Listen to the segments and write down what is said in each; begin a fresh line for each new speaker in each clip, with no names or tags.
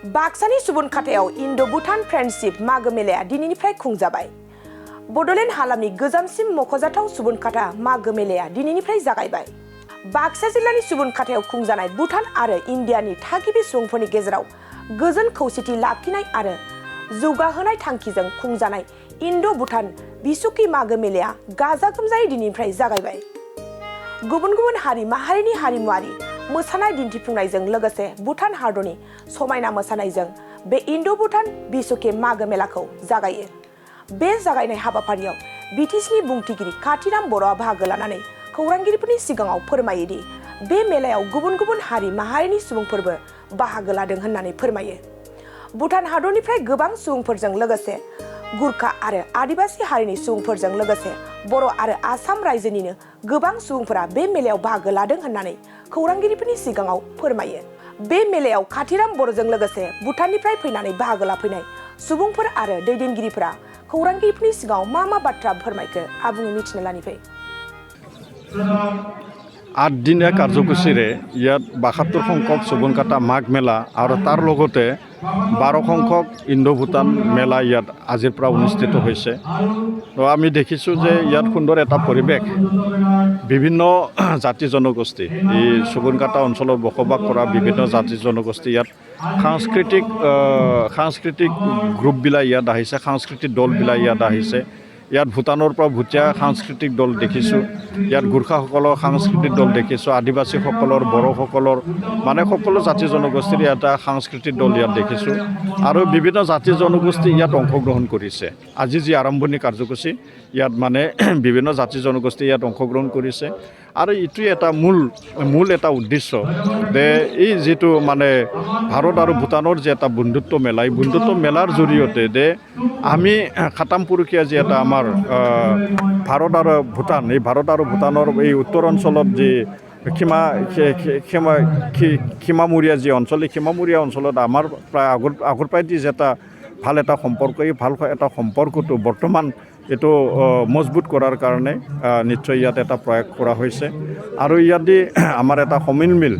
बाक्सानि सुबुनखाथायाव इन्ड'-भुटान friendship मागो मेलाया दिनैनिफ्राय खुंजाबाय। बड'लेण्ड हालामनि गोजामसिन मख'जाथाव सुबुनखाथा मागो मेलाया दिनैनिफ्राय जागायबाय। बाक्सा जिल्लानि सुबुनखाथायाव खुंजानाय भुटान आरो इन्डियानि थागिबि सुबुंफोरनि गेजेराव गोजोन खौसेथि लाखिनाय आरो जौगाहोनाय थांखिजों खुंजानाय इन्ड'-भुटान बिसुखि मागो मेलाया गाजा गोमजायै दिनैनिफ्राय जागायबाय। गुबुन गुबुन हारि माहारिनि हारिमुआरि मोसानाय दिन्थिफुंनायजों लोगोसे भुटान हादरनि समायना मोसानायजों बे इन्ड'-भुटान बिसुखि मागो मेलाखौ जागायो। बे जागायनाय हाबाफारियाव बिटिसिनि बुंथिगिरि काथिराम बर'आ बाहागो लानानै खौरांगिरिफोरनि सिगाङाव फोरमायो दि बे मेलायाव गुबुन गुबुन हारि माहारिनि सुबुंफोरबो बाहागो लादों होननानै फोरमायो। भुटान हादरनिफ्राय गोबां सुबुंफोरजों लोगोसे गुरखा आरो आदिबासी हारिनि सुबुंफोरजों लोगोसे बर' आरो आसाम रायजोनिनो गोबां सुबुंफोरा बे मेलायाव बाहागो लादों होननानै खौरांगिरिफोरनि सिगाङाव फोरमायो। बे मेलायाव काथिराम बर'जों लोगोसे भुटाननिफ्राय फैनानै बाहागो लाफैनाय सुबुंफोर आरो दैदेनगिरिफोरा खौरांगिरिफोरनि सिगाङाव मा बाथ्रा फोरमायखो आबुङै मिथिनो लानिफै।
8 দিনীয়া কাৰ্যসূচীৰে ইয়াত 72 সংখ্যক সুবনকাটা মাঘ মেলা আৰু তাৰ লগতে 12 সংখ্যক ইন্ডো-ভূটান মেলা ইয়াত আজিৰ পৰা অনুষ্ঠিত হৈছে। তো আমি দেখিছোঁ যে ইয়াত সুন্দৰ এটা পৰিৱেশ, বিভিন্ন জাতি জনগোষ্ঠী, এই সুবনকাটা অঞ্চলত বসবাস কৰা বিভিন্ন জাতি জনগোষ্ঠী ইয়াত সাংস্কৃতিক গ্ৰুপবিলাক ইয়াত আহিছে, সাংস্কৃতিক দলবিলাক ইয়াত আহিছে। ইয়াত ভূটানৰ পৰা ভুটীয়া সাংস্কৃতিক দল দেখিছোঁ, ইয়াত গোৰ্খাসকলৰ সাংস্কৃতিক দল দেখিছোঁ, আদিবাসীসকলৰ, বড়োসকলৰ মানে সকলো জাতি জনগোষ্ঠীৰ এটা সাংস্কৃতিক দল ইয়াত দেখিছোঁ আৰু বিভিন্ন জাতি জনগোষ্ঠী ইয়াত অংশগ্ৰহণ কৰিছে। আজি যি আৰম্ভণি কাৰ্যসূচী ইয়াত মানে বিভিন্ন জাতি জনগোষ্ঠী ইয়াত অংশগ্ৰহণ কৰিছে আৰু এইটোৱে এটা মূল এটা উদ্দেশ্য যে এই যিটো মানে ভাৰত আৰু ভূটানৰ যে এটা বন্ধুত্ব মেলা, এই বন্ধুত্ব মেলাৰ জৰিয়তে যে আমি খাতামপুৰুষীয়া যি এটা আমাৰ ভাৰত আৰু ভূটান, এই ভাৰত আৰু ভূটানৰ এই উত্তৰ অঞ্চলত যি সীমামূৰীয়া যি অঞ্চল, এই সীমামূৰীয়া অঞ্চলত আমাৰ প্ৰায় আগৰ পৰাই যি এটা ভাল এটা সম্পৰ্ক, এই ভাল এটা সম্পৰ্কটো বৰ্তমান এইটো মজবুত কৰাৰ কাৰণে নিশ্চয় ইয়াত এটা প্ৰয়াস কৰা হৈছে আৰু ইয়াত দি আমাৰ এটা সমিলমিল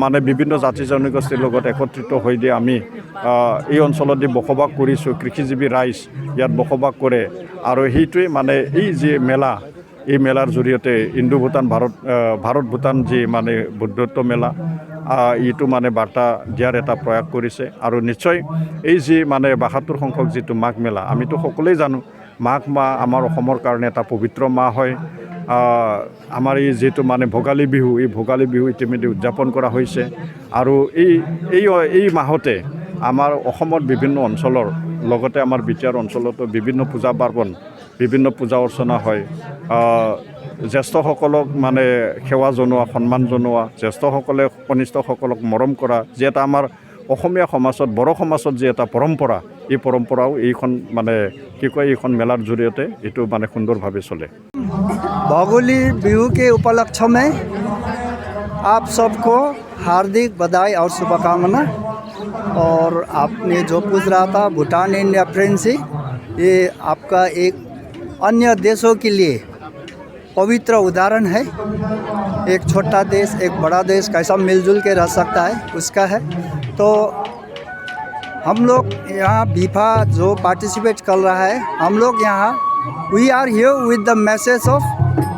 মানে বিভিন্ন জাতি জনগোষ্ঠীৰ লগত একত্ৰিত হৈ দি আমি এই অঞ্চলত দি বসবাস কৰিছোঁ, কৃষিজীৱী ৰাইজ ইয়াত বসবাস কৰে আৰু সেইটোৱে মানে এই যি মেলা, এই মেলাৰ জৰিয়তে ইন্ডো-ভূটান ভাৰত ভূটান যি মানে বন্ধুত্ব মেলা, এইটো মানে বাৰ্তা দিয়াৰ এটা প্ৰয়াস কৰিছে আৰু নিশ্চয় এই যি মানে 72 সংখ্যক যিটো মাঘ মেলা, আমিতো সকলোৱে জানো মাঘ মাহ আমাৰ অসমৰ কাৰণে এটা পবিত্ৰ মাহ হয়। আমাৰ এই যিটো মানে ভোগালী বিহু, এই ভোগালী বিহু ইতিমধ্যে উদযাপন কৰা হৈছে আৰু এই মাহতে আমাৰ অসমৰ বিভিন্ন অঞ্চলৰ লগতে আমাৰ বিটিআৰ অঞ্চলতো বিভিন্ন পূজা পাৰ্বণ, বিভিন্ন পূজা অৰ্চনা হয়। জ্যেষ্ঠসকলক মানে সেৱা জনোৱা, সন্মান জনোৱা, জ্যেষ্ঠসকলে কনিষ্ঠসকলক মৰম কৰা, যি এটা আমাৰ অসমীয়া সমাজত, বড়ো সমাজত যি এটা পৰম্পৰা, এই পৰম্পৰাও এইখন মানে এইখন মেলাৰ জৰিয়তে এইটো মানে সুন্দৰভাৱে চলে।
भोगाली बिहू के उपलक्ष्य में आप सबको हार्दिक बधाई और शुभकामना। और आपने जो पूछ रहा था भूटान इंडिया फ्रेंडशिप, ये आपका एक अन्य देशों के लिए पवित्र उदाहरण है। एक छोटा देश एक बड़ा देश कैसा मिलजुल के रह सकता है उसका है। तो हम लोग यहाँ बीफा जो पार्टिसिपेट कर रहा है, हम लोग यहाँ we are here with the message of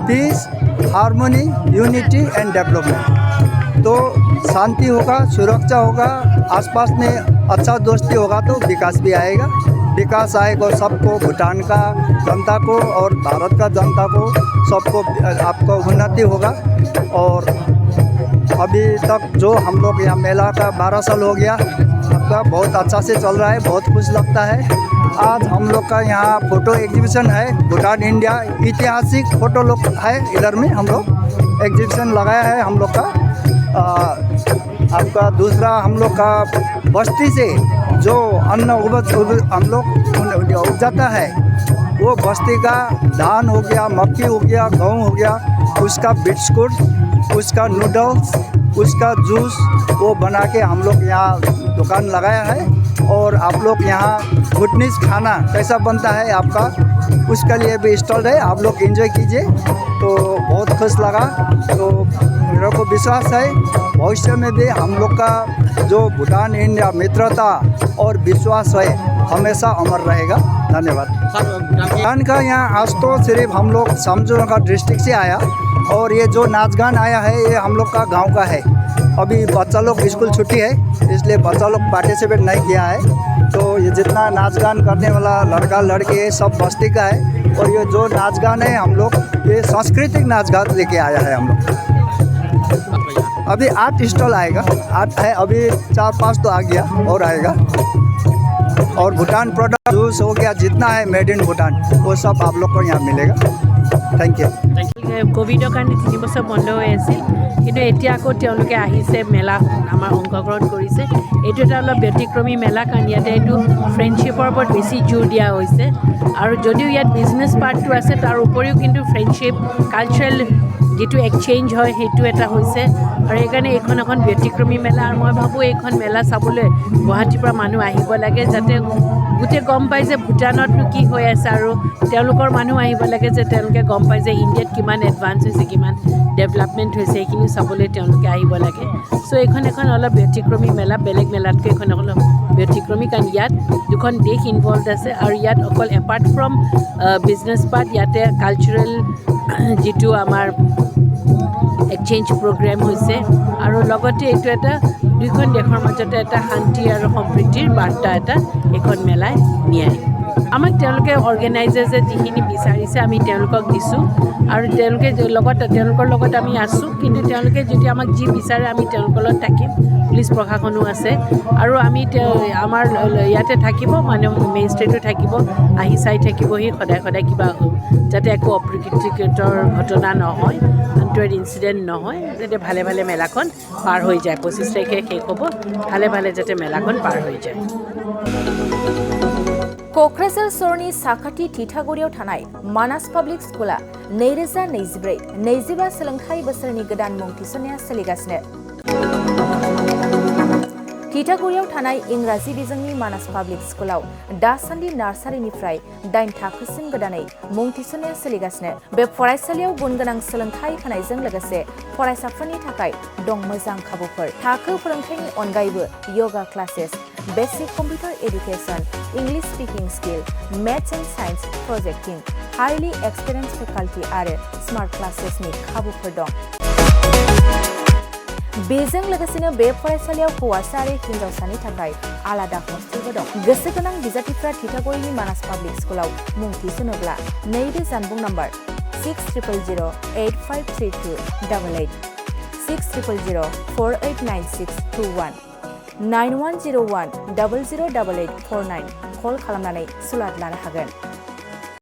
peace, harmony, unity and development. तो शांति होगा, सुरक्षा होगा, आसपास में अच्छा दोस्ती होगा तो विकास भी आएगा। विकास आएगा सबको, भूटान का जनता को और भारत का जनता को, सबको आपको उन्नति होगा। और अभी तक जो हम लोग यहाँ मेला का 12 साल हो गया, आपका बहुत अच्छा से चल रहा है, बहुत खुश लगता है। आज हम लोग का यहाँ फ़ोटो एग्जीबिशन है, भूटान इंडिया ऐतिहासिक फ़ोटो लोग है, इधर में हम लोग एग्जीबिशन लगाया है हम लोग का। आपका दूसरा हम लोग का बस्ती से जो अन्न हम लोग उपजाता है, वो बस्ती का धान हो गया, मक्की हो गया, गेहूँ हो गया, उसका बिस्कुट, उसका नूडल्स, उसका जूस वो बना के हम लोग यहाँ दुकान लगाया है। और आप लोग यहाँ भूटनीज खाना कैसा बनता है आपका, उसके लिए भी स्टॉल है, आप लोग एंजॉय कीजिए। तो बहुत खुश लगा। तो मेरे को विश्वास है भविष्य में भी हम लोग का जो भूटान इंडिया मित्रता और विश्वास है हमेशा अमर रहेगा। धन्यवाद। भूटान का यहाँ आज तो सिर्फ हम लोग समझौनगर डिस्ट्रिक्ट से आया और ये जो नाच गान आया है ये हम लोग का गांव का है। अभी बच्चा लोग स्कूल छुट्टी है इसलिए बच्चा लोग पार्टिसिपेट नहीं किया है। तो ये जितना नाच गान करने वाला लड़का लड़के सब बस्ती का है और ये जो नाच गान है हम लोग ये सांस्कृतिक नाच गान लेके आया है हम लोग। अभी 8 स्टॉल आएगा, 8 है अभी 4-5 तो आ गया और आएगा। और भूटान प्रोडक्ट जूस हो गया जितना है मेड इन भूटान वो सब आप लोग को यहाँ मिलेगा। Thank you.
কোভিডৰ কাৰণে 3 বছৰ বন্ধ হৈ আছিল কিন্তু এতিয়া আকৌ তেওঁলোকে আহিছে মেলা আমাৰ অংশগ্ৰহণ কৰিছে। এইটো এটা অলপ ব্যতিক্ৰমী মেলা কাৰণ ইয়াতে এইটো ফ্ৰেণ্ডশ্বিপৰ ওপৰত বেছি জোৰ দিয়া হৈছে আৰু যদিও ইয়াত বিজনেছ পাৰ্টটো আছে তাৰ উপৰিও কিন্তু ফ্ৰেণ্ডশ্বিপ কালচাৰেল যিটো এক্সচেঞ্জ হয় সেইটো এটা হৈছে আৰু সেইকাৰণে এইখন এখন ব্যতিক্ৰমী মেলা আৰু মই ভাবোঁ এইখন মেলা চাবলৈ গুৱাহাটীৰ পৰা মানুহ আহিব লাগে যাতে গোটেই গম পায় যে ভূটানতনো কি হৈ আছে আৰু তেওঁলোকৰ মানুহ আহিব লাগে যে তেওঁলোকে গম পায় যে ইণ্ডিয়াত কিমান এডভান্স হৈছে কিমান ডেভেলপমেণ্ট হৈছে সেইখিনি চাবলৈ তেওঁলোকে আহিব লাগে। চ' এইখন এখন অলপ ব্যতিক্ৰমী মেলা, বেলেগ মেলাতকৈ এইখন অলপ ব্যতিক্ৰমী কাৰণ ইয়াত দুখন দেশ ইনভলভ আছে আৰু ইয়াত অকল এপাৰ্ট ফ্ৰম বিজনেছ পাৰ্ট ইয়াতে কালচাৰেল যিটো আমাৰ এক্সচেঞ্জ প্ৰগ্ৰেম হৈছে আৰু লগতে এইটো এটা দুইখন দেশৰ মাজতে এটা শান্তি আৰু সম্প্ৰীতিৰ বাৰ্তা এটা এইখন মেলাই নিয়ায়। আমাক তেওঁলোকে অৰ্গেনাইজাৰ্ছে যিখিনি বিচাৰিছে আমি তেওঁলোকক দিছোঁ আৰু তেওঁলোকৰ লগত আমি আছোঁ কিন্তু তেওঁলোকে যদি আমাক যি বিচাৰে আমি তেওঁলোকৰ লগত থাকিম। পুলিচ প্ৰশাসনো আছে আৰু আমি আমাৰ ইয়াতে থাকিব মানে মেইন ষ্ট্ৰীটো থাকিব আহি চাই থাকিবহি সদায় সদায় কিবা যাতে একো অপ্ৰীতিকৰ ঘটনা নহয়, আনটোৱেড ইনচিডেণ্ট নহয়, যাতে ভালে ভালে মেলাখন পাৰ হৈ যায়। 25 তাৰিখে শেষ হ'ব, ভালে ভালে যাতে মেলাখন পাৰ হৈ যায়।
क'क्राझार सरनि साखाथि थिथागुरियाव थानाय मानास पाब्लिक स्कुला 2024-25 सोलोंथाइ बोसोरनि गोदान मुं थिसननाया सोलिगासिनो। थिथागुरियाव थानाय इंराजि बिजोंनि मानास पाब्लिक स्कुलाव दासान्दि नार्सारिनिफ्राय 8 थाखोसिम गोदानै मुं थिसननाया सोलिगासिनो। बे फरायसालियाव गुनगोनां सोलोंथाइ होनायजों लोगोसे फरायसाफोरनि थाखाय दं मोजां खाबुफोर। थाखो फोरोंथायनि अनगायैबो yoga classes, basic computer education, English speaking skill, maths and science projecting, highly experience faculty आरो स्मार्ट क्लासेसनि खाबुफोर दं। बेजों लोगोसेनो बे फरायसालियाव हौवासा आरो हिन्जावसानि थाखाय आलादा हस्टेलबो दं। गोसो गोनां बिजाथिफ्रा थिथागुरिनि मानास पाब्लिक स्कुलाव मुं थिसनोब्ला नैबे जानबुं नम्बर 6000853288 6000489621 9101008849 कल खालामनानै सुलाद लानो हागोन।